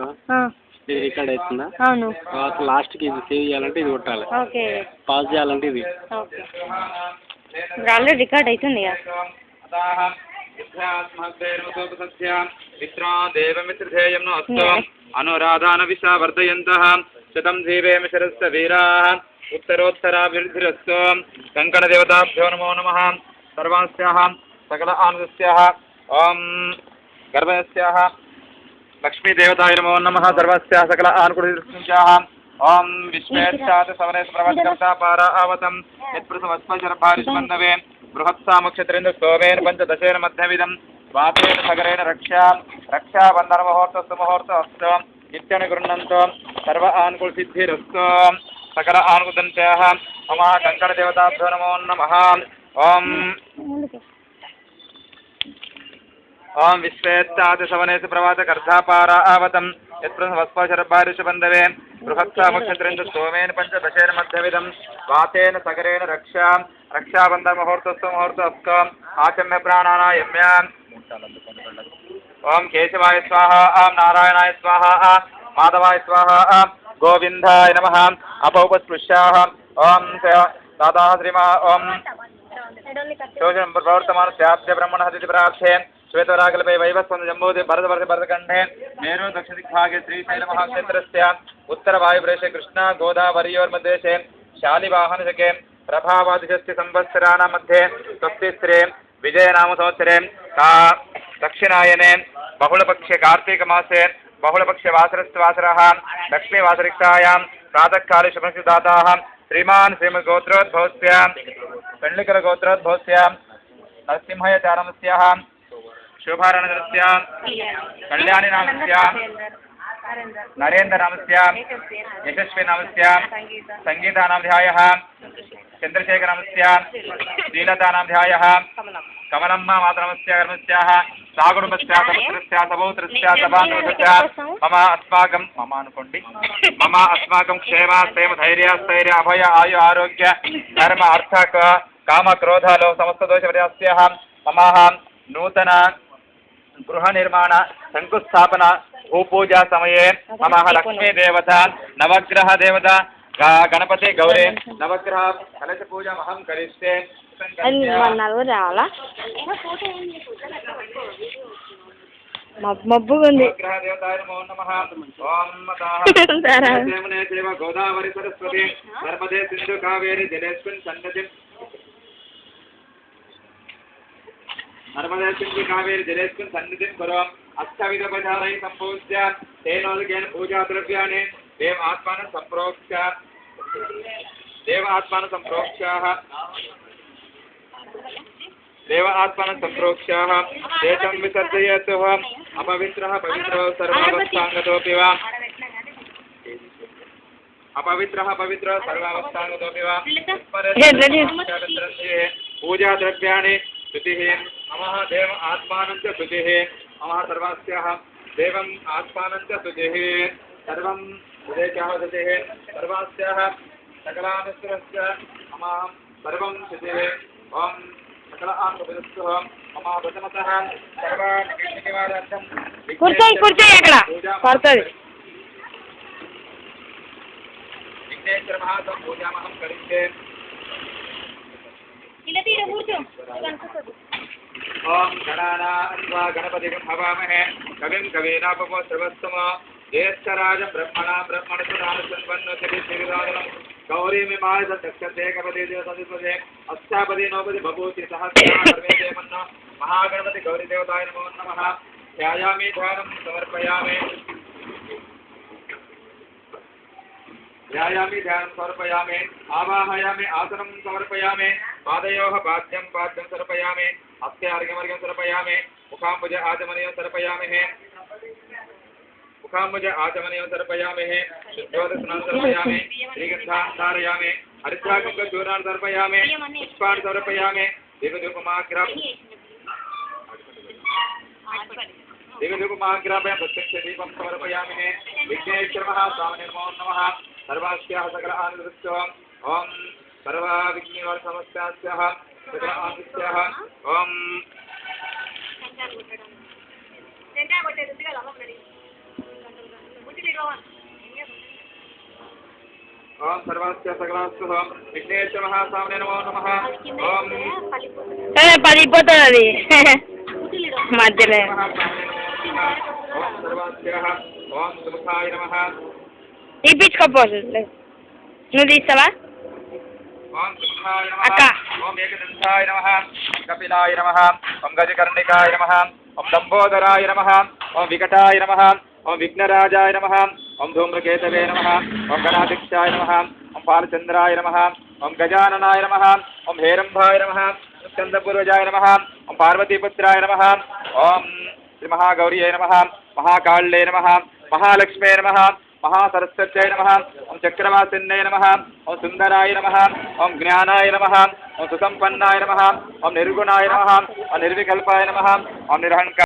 ఆ, ఇది రికార్డ్ అవుతుందా? అవును. తర్వాత లాస్ట్కి ఇది సేవ్ చేయాలంటే ఇది కొట్టాలి, ఓకే పాస్ చేయాలంటే ఇది. ఓకే. ఆల్రెడీ రికార్డ్ అవుతుంది కదా. అనురాధాన విషా వర్ధయంతః శతం జీవేమ శరస్య వీరాः ఉత్తరోత్తరాభివృద్ధిరస్తు. కంకణ దేవతాభ్యో నమో నమః. సర్వాస్యాః సకల ఆనందస్యాః ఓం గర్భస్యాః లక్ష్మీ దేవతాయ నమో నమః. సర్వస్యాః సకల ఆనుకూల్యాః ఓం విశ్వేచ్ఛాత సవనేశ ప్రవచకర్తా పారావతం యత్ప్రసవస్పశరభారిష్మన్నవే బృహత్సాముక్షత్రేంద్ర స్తోమేన పంచదశేన మధ్యవిధం వాతేన సగరేణ రక్షాబంధన ముహూర్తస్తు ముహూర్తస్తు నిత్యాన్ని గృహ్ణంతో సర్వ ఆనుకూల సిద్ధిరస్తు. సకల ఆనుకూలంత్యాః మమ కంకణ దేవతాభ్యో నమో నమః. ఓం ఓం విశ్వేత్తాది సవనేశ ప్రవాచకర్ధాపారావతం యత్ప్రసవస్పశరభారిషబంధవే బృహత్సాముక్షత్రేంద్ర స్తోమేన పంచదశేన మధ్యవిధం వాతేన సగరేణ రక్షాబంధన ముహూర్తస్తు ముహూర్తస్తు ఆచమ్య ప్రాణానాయమ్య. ఓం కేశవాయ స్వాహ. ఓం నారాయణాయ స్వాహ. మాధవాయ స్వాహ. గోవిందాయ నమః. అపౌపస్పృశ్యాః ఓం దాదా శ్రీమా. ఓం శోషం ప్రవర్తమానస్యాద్య బ్రహ్మణः దితి ప్రార్థే శ్వేతరాగల్పే వైవస్వంద జంబూది భరతవర్ష భరతఖండే మేరు దక్షిణదిగ్भागे श्रीशैलमहाक्षेत्रस्य उत्तरवायुप्रदेशे कृष्णा गोदावरीयोर्मध्यदेशे शालिवाहनशके प्रभावादिशस्य संवत्सराणां मध्ये स्वस्तिस्त्रे विजयनामसंवत्सरे दक्षिणायने बहुलपक्षे कार्तीकमासे बहुलपक्षवासरस्वासरः लक्ष्मीवासरिकायां प्रातःकाले शुभदाताः श्रीमान् श्रीमद्गोत्रोद्भवस्य कण्लिकरगोत्रोद्भवस्य नरसिंहयचारणस्याः शोभारणस्य कल्याणीनामस्य नरेन्द्रनामस्य यशस्वीनामस्य संगीतानामध्यायः चन्द्रशेखरनामस्य श्रीलतानामध्यायः कमलम्मा मातरमस्य कर्मस्याः सागुणमस्या समुद्रस्य सबौत्रस्य सभानुस्य मम अस्माकं क्षेम क्षेम धैर्य स्थैर्य अभय आयु आरोग्य धर्म अर्थ काम क्रोध लोभ समस्त दोषपर्यास्याः मम नूतन गृह निर्माण शंकुस्थापन भूपूजा समये मम लक्ष्मी देवता नवग्रह देवता गणपति गौरी नवग्रह कलश पूजा अहं करिष्ये. రావాలా మబ్బుగా ఉంది. గోదావరి సరస్వతి నర్మదే సింధు కావేరి జలేస్మిన్ సన్నతి नर्मदा सिंधु कावेरी जलेस्मिन् सन्निधिं करोम्. अष्टविधोपचारैः सम्पूज्य तेनोदकेन पूजाद्रव्याणि देव आत्मानं सम्प्रोक्ष्याः देशं विसर्जयतु. अपवित्रः पवित्रो सर्वावस्थाङ्गतोऽपि वा पूजाद्रव्याणि स्तुतिः मम देव आत्मानं च स्तुतिः मम सर्वास्याः देवम् आत्मानं च स्तुतिः सर्वं विदेशाः स्तुतिः सर्वास्याः सकलानुसरस्य मम सर्वं स्तुतिः. ॐ सकल आत्मविदस्तु मम वचनतः सर्वान् निवारार्थं विघ्नेश्वर महात्म पूजामहं करिष्ये. ओम गणानान्वा गणपतिं हवामहे कविं कवीनापमो सर्वस्तमो ज्येष्ठराजं ब्रह्मणस्पदानसन्वन्नोतिरिदानं गौरीमिमाय दक्षते कपदे देवताधिपते अष्टापदी नवपदी भभूति सहस्रनामे मन्नो महागणपति गौरी देवताय नमो नमः. ध्यायामि ध्यानं समर्पयामि आवाहयामि आसनं समर्पयामि पादयोः पाद्यं समर्पयामि हस्ते अर्घ्यमर्घ्यं समर्पयामि मुखाम्बुज आचमनीयं समर्पयामि शुद्धोदस्नानं समर्पयामि श्रीगन्धान् धारयामि हरिद्राकुङ्कुमचूर्णान् समर्पयामि पुष्पाणि समर्पयामि दिव्यधूपमाग्रापयामि प्रत्यक्षदीपं समर्पयामि. विघ्नेश्वर महास्वामिने नमो नमः. सर्वास्याः सकल आनन्दस्य ओम सर्वाविघ्ननिवार समस्यास्याः सकल आनन्दस्याः ओम ఓం సర్వస్య సకలాస్తు విఘ్నేశ్వర మహాస్వామినే నమో నమః. ఓం సరే పడిపోతుంది అది మధ్యలో ఓం సర్వస్య ఓం సుముఖాయ నమః. ఇప్పించుకోపోతుంది నువ్వు తీస్తావా ఓం సుముఖాయ అక్క. నమః. ఓం ఏకదంతాయ నమః. కపిలాయ నమః. ఓం గజకర్ణికాయ నమః. ఓం లంబోదరాయ నమః. ఓం వికటాయ నమః. ఓం విఘ్నరాజాయ నమః. ఓం ధూమ్రకేతవే నమః. ఓం గణాధ్యక్షాయ నమః. ఓం పాలచంద్రాయ నమః. ఓం గజాననాయ నమః. ఓం హేరంభాయ నమః. స్కందపూర్వజాయ నమః. ఓం పార్వతీపుత్రాయ నమః. ఓం శ్రీ మహాగౌరియే నమః. మహాకాళ్యే నమః. మహాలక్ష్మే నమః. మహాసరస్వత్యై నమః. ఓం చక్రవాసిన్నే నమః. ఓం సుందరాయ నమః. ఓం జ్ఞానాయ నమః. ఓం సుసంపన్నాయ నమః. ఓం నిర్గుణాయ నమః. ఓం నిర్వికల్పాయ నమః. ఓం నిరహంకారాయ